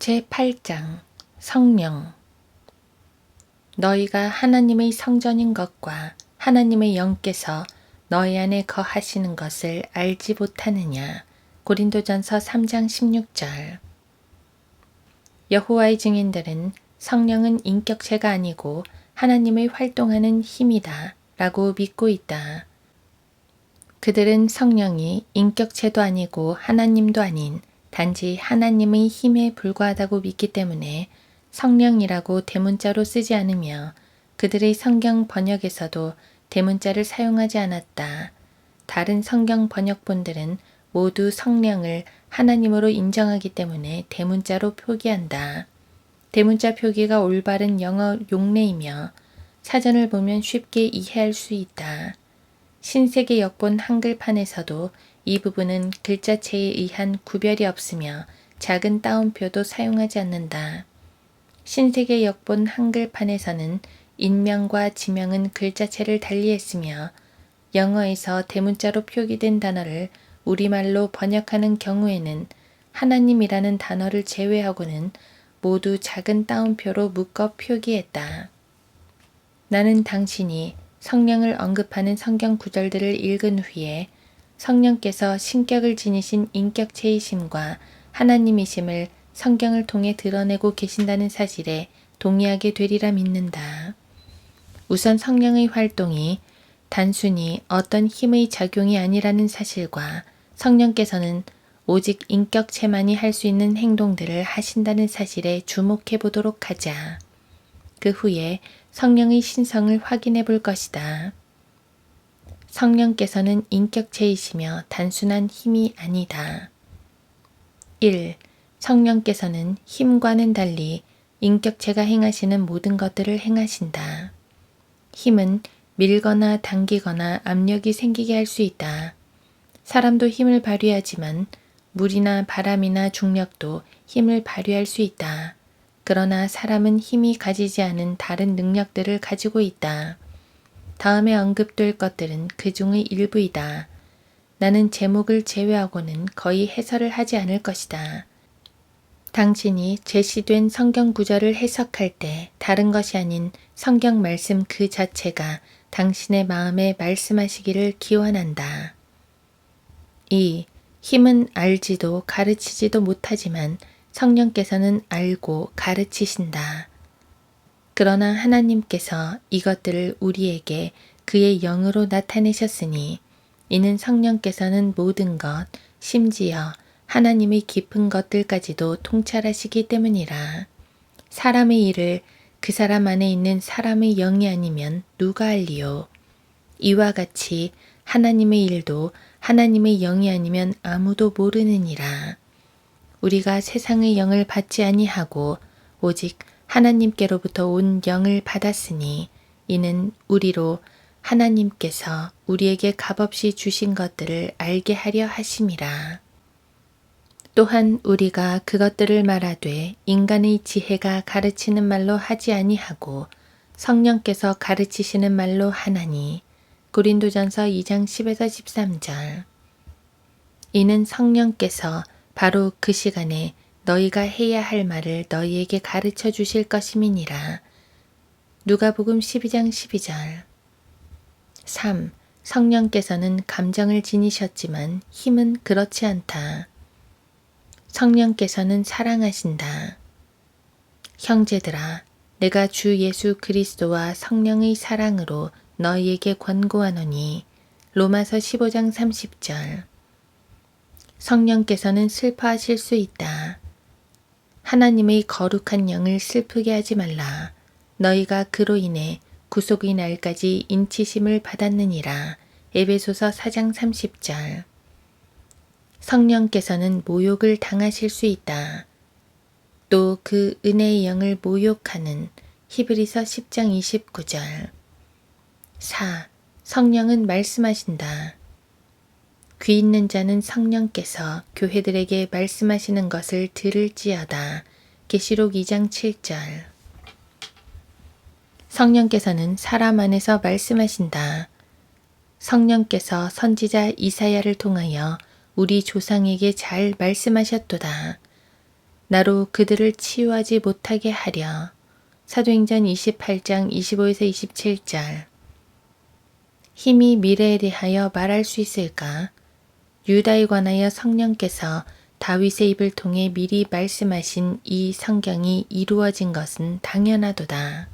제8장 성령. 너희가 하나님의 성전인 것과 하나님의 영께서 너희 안에 거하시는 것을 알지 못하느냐. 고린도전서 3장 16절. 여호와의 증인들은 성령은 인격체가 아니고 하나님의 활동하는 힘이다 라고 믿고 있다. 그들은 성령이 인격체도 아니고 하나님도 아닌 단지 하나님의 힘에 불과하다고 믿기 때문에 성령이라고 대문자로 쓰지 않으며 그들의 성경 번역에서도 대문자를 사용하지 않았다. 다른 성경 번역본들은 모두 성령을 하나님으로 인정하기 때문에 대문자로 표기한다. 대문자 표기가 올바른 영어 용례이며 사전을 보면 쉽게 이해할 수 있다. 신세계 역본 한글판에서도 이 부분은 글자체에 의한 구별이 없으며 작은 따옴표도 사용하지 않는다. 신세계 역본 한글판에서는 인명과 지명은 글자체를 달리했으며 영어에서 대문자로 표기된 단어를 우리말로 번역하는 경우에는 하나님이라는 단어를 제외하고는 모두 작은 따옴표로 묶어 표기했다. 나는 당신이 성령을 언급하는 성경 구절들을 읽은 후에 성령께서 신격을 지니신 인격체이심과 하나님이심을 성경을 통해 드러내고 계신다는 사실에 동의하게 되리라 믿는다. 우선 성령의 활동이 단순히 어떤 힘의 작용이 아니라는 사실과 성령께서는 오직 인격체만이 할 수 있는 행동들을 하신다는 사실에 주목해 보도록 하자. 그 후에 성령의 신성을 확인해 볼 것이다. 성령께서는 인격체이시며 단순한 힘이 아니다. 1. 성령께서는 힘과는 달리 인격체가 행하시는 모든 것들을 행하신다. 힘은 밀거나 당기거나 압력이 생기게 할 수 있다. 사람도 힘을 발휘하지만 물이나 바람이나 중력도 힘을 발휘할 수 있다. 그러나 사람은 힘이 가지지 않은 다른 능력들을 가지고 있다. 다음에 언급될 것들은 그 중의 일부이다. 나는 제목을 제외하고는 거의 해설을 하지 않을 것이다. 당신이 제시된 성경 구절을 해석할 때 다른 것이 아닌 성경 말씀 그 자체가 당신의 마음에 말씀하시기를 기원한다. 2. 힘은 알지도 가르치지도 못하지만 성령께서는 알고 가르치신다. 그러나 하나님께서 이것들을 우리에게 그의 영으로 나타내셨으니 이는 성령께서는 모든 것, 심지어 하나님의 깊은 것들까지도 통찰하시기 때문이라. 사람의 일을 그 사람 안에 있는 사람의 영이 아니면 누가 알리요? 이와 같이 하나님의 일도 하나님의 영이 아니면 아무도 모르느니라. 우리가 세상의 영을 받지 아니하고 오직 하나님께로부터 온 영을 받았으니 이는 우리로 하나님께서 우리에게 값없이 주신 것들을 알게 하려 하심이라. 또한 우리가 그것들을 말하되 인간의 지혜가 가르치는 말로 하지 아니하고 성령께서 가르치시는 말로 하나니. 고린도전서 2장 10에서 13절. 이는 성령께서 바로 그 시간에 너희가 해야 할 말을 너희에게 가르쳐 주실 것임이니라. 누가복음 12장 12절. 3. 성령께서는 감정을 지니셨지만 힘은 그렇지 않다. 성령께서는 사랑하신다. 형제들아, 내가 주 예수 그리스도와 성령의 사랑으로 너희에게 권고하노니. 로마서 15장 30절. 성령께서는 슬퍼하실 수 있다. 하나님의 거룩한 영을 슬프게 하지 말라. 너희가 그로 인해 구속의 날까지 인치심을 받았느니라. 에베소서 4장 30절. 성령께서는 모욕을 당하실 수 있다. 또 그 은혜의 영을 모욕하는 히브리서 10장 29절. 4. 성령은 말씀하신다. 귀 있는 자는 성령께서 교회들에게 말씀하시는 것을 들을지어다. 계시록 2장 7절. 성령께서는 사람 안에서 말씀하신다. 성령께서 선지자 이사야를 통하여 우리 조상에게 잘 말씀하셨도다. 나로 그들을 치유하지 못하게 하려. 사도행전 28장 25에서 27절. 힘이 미래에 대하여 말할 수 있을까? 유다에 관하여 성령께서 다윗의 입을 통해 미리 말씀하신 이 성경이 이루어진 것은 당연하도다.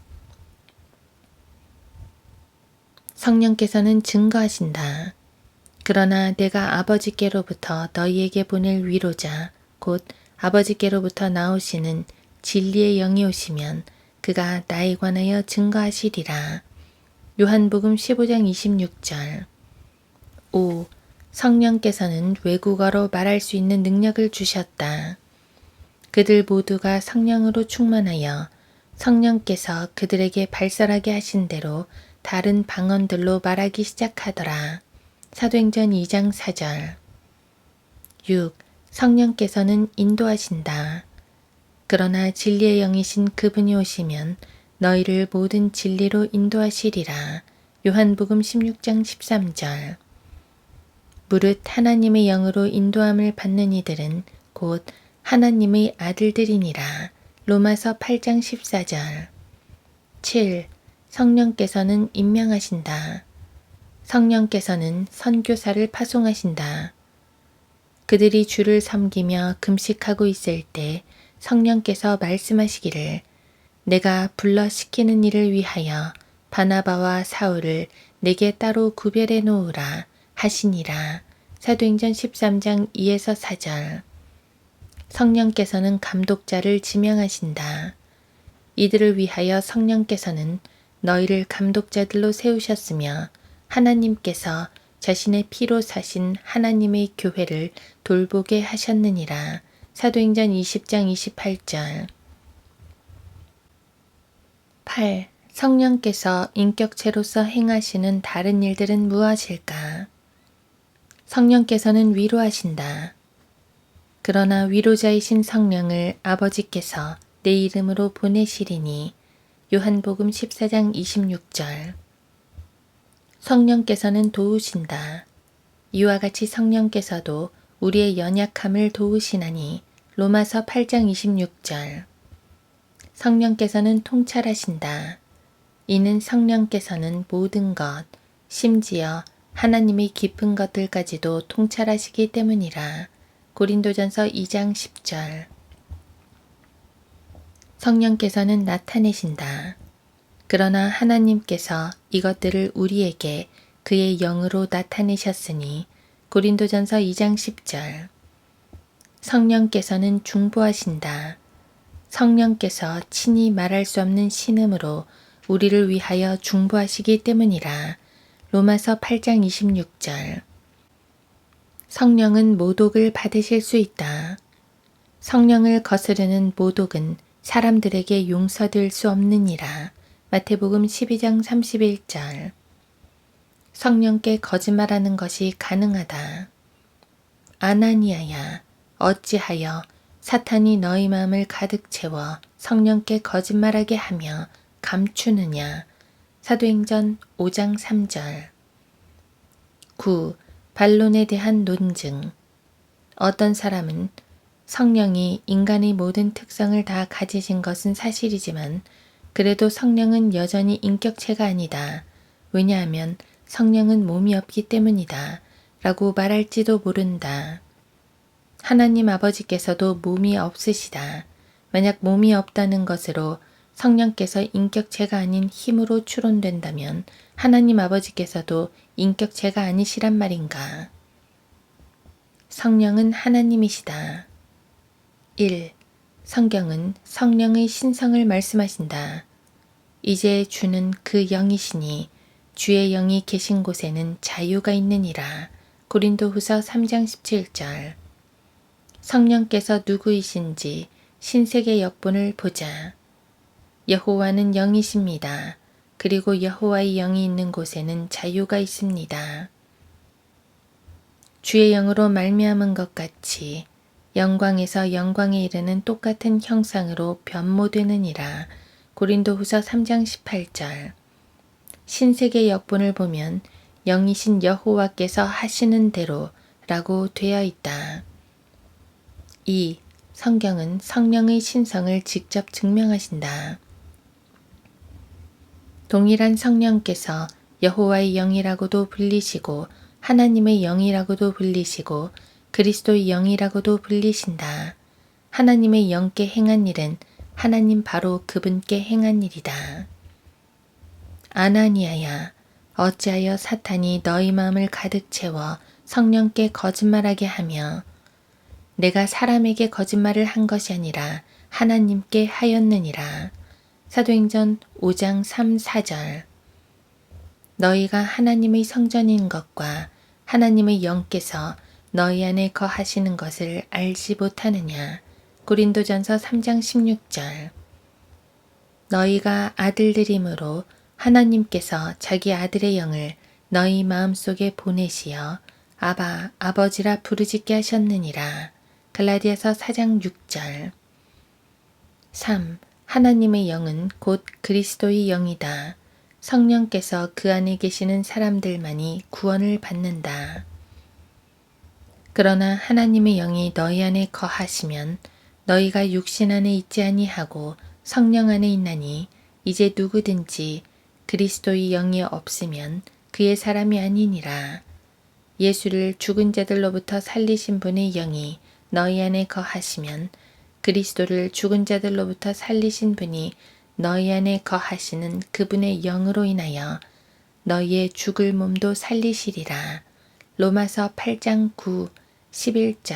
성령께서는 증거하신다. 그러나 내가 아버지께로부터 너희에게 보낼 위로자, 곧 아버지께로부터 나오시는 진리의 영이 오시면 그가 나에 관하여 증거하시리라. 요한복음 15장 26절. 5. 성령께서는 외국어로 말할 수 있는 능력을 주셨다. 그들 모두가 성령으로 충만하여 성령께서 그들에게 발설하게 하신 대로 다른 방언들로 말하기 시작하더라. 사도행전 2장 4절. 6. 성령께서는 인도하신다. 그러나 진리의 영이신 그분이 오시면 너희를 모든 진리로 인도하시리라. 요한복음 16장 13절. 무릇 하나님의 영으로 인도함을 받는 이들은 곧 하나님의 아들들이니라. 로마서 8장 14절. 7. 성령께서는 임명하신다. 성령께서는 선교사를 파송하신다. 그들이 주를 섬기며 금식하고 있을 때 성령께서 말씀하시기를 내가 불러 시키는 일을 위하여 바나바와 사울을 내게 따로 구별해 놓으라 하시니라. 사도행전 13장 2에서 4절. 성령께서는 감독자를 지명하신다. 이들을 위하여 성령께서는 너희를 감독자들로 세우셨으며 하나님께서 자신의 피로 사신 하나님의 교회를 돌보게 하셨느니라. 사도행전 20장 28절. 8. 성령께서 인격체로서 행하시는 다른 일들은 무엇일까? 성령께서는 위로하신다. 그러나 위로자이신 성령을 아버지께서 내 이름으로 보내시리니. 요한복음 14장 26절. 성령께서는 도우신다. 이와 같이 성령께서도 우리의 연약함을 도우시나니. 로마서 8장 26절. 성령께서는 통찰하신다. 이는 성령께서는 모든 것, 심지어 하나님의 깊은 것들까지도 통찰하시기 때문이라. 고린도전서 2장 10절. 성령께서는 나타내신다. 그러나 하나님께서 이것들을 우리에게 그의 영으로 나타내셨으니. 고린도전서 2장 10절. 성령께서는 중보하신다. 성령께서 친히 말할 수 없는 신음으로 우리를 위하여 중보하시기 때문이라. 로마서 8장 26절. 성령은 모독을 받으실 수 있다. 성령을 거스르는 모독은 사람들에게 용서될 수 없느니라. 마태복음 12장 31절. 성령께 거짓말하는 것이 가능하다. 아나니아야, 어찌하여 사탄이 너희 마음을 가득 채워 성령께 거짓말하게 하며 감추느냐. 사도행전 5장 3절. 9. 반론에 대한 논증. 어떤 사람은 성령이 인간의 모든 특성을 다 가지신 것은 사실이지만 그래도 성령은 여전히 인격체가 아니다. 왜냐하면 성령은 몸이 없기 때문이다. 라고 말할지도 모른다. 하나님 아버지께서도 몸이 없으시다. 만약 몸이 없다는 것으로 성령께서 인격체가 아닌 힘으로 추론된다면 하나님 아버지께서도 인격체가 아니시란 말인가? 성령은 하나님이시다. 1. 성경은 성령의 신성을 말씀하신다. 이제 주는 그 영이시니 주의 영이 계신 곳에는 자유가 있느니라. 고린도후서 3장 17절. 성령께서 누구이신지 신세계 역본을 보자. 여호와는 영이십니다. 그리고 여호와의 영이 있는 곳에는 자유가 있습니다. 주의 영으로 말미암은 것 같이 영광에서 영광에 이르는 똑같은 형상으로 변모되느니라. 고린도후서 3장 18절. 신세계 역본을 보면 영이신 여호와께서 하시는 대로 라고 되어 있다. 2. 성경은 성령의 신성을 직접 증명하신다. 동일한 성령께서 여호와의 영이라고도 불리시고 하나님의 영이라고도 불리시고 그리스도의 영이라고도 불리신다. 하나님의 영께 행한 일은 하나님 바로 그분께 행한 일이다. 아나니아야, 어찌하여 사탄이 너희 마음을 가득 채워 성령께 거짓말하게 하며 내가 사람에게 거짓말을 한 것이 아니라 하나님께 하였느니라. 사도행전 5장 3, 4절. 너희가 하나님의 성전인 것과 하나님의 영께서 너희 안에 거하시는 것을 알지 못하느냐. 고린도전서 3장 16절. 너희가 아들들이므로 하나님께서 자기 아들의 영을 너희 마음속에 보내시어 아바 아버지라 부르짖게 하셨느니라. 갈라디아서 4장 6절. 3. 하나님의 영은 곧 그리스도의 영이다. 성령께서 그 안에 계시는 사람들만이 구원을 받는다. 그러나 하나님의 영이 너희 안에 거하시면 너희가 육신 안에 있지 아니하고 성령 안에 있나니 이제 누구든지 그리스도의 영이 없으면 그의 사람이 아니니라. 예수를 죽은 자들로부터 살리신 분의 영이 너희 안에 거하시면 그리스도를 죽은 자들로부터 살리신 분이 너희 안에 거하시는 그분의 영으로 인하여 너희의 죽을 몸도 살리시리라. 로마서 8장 9, 11절.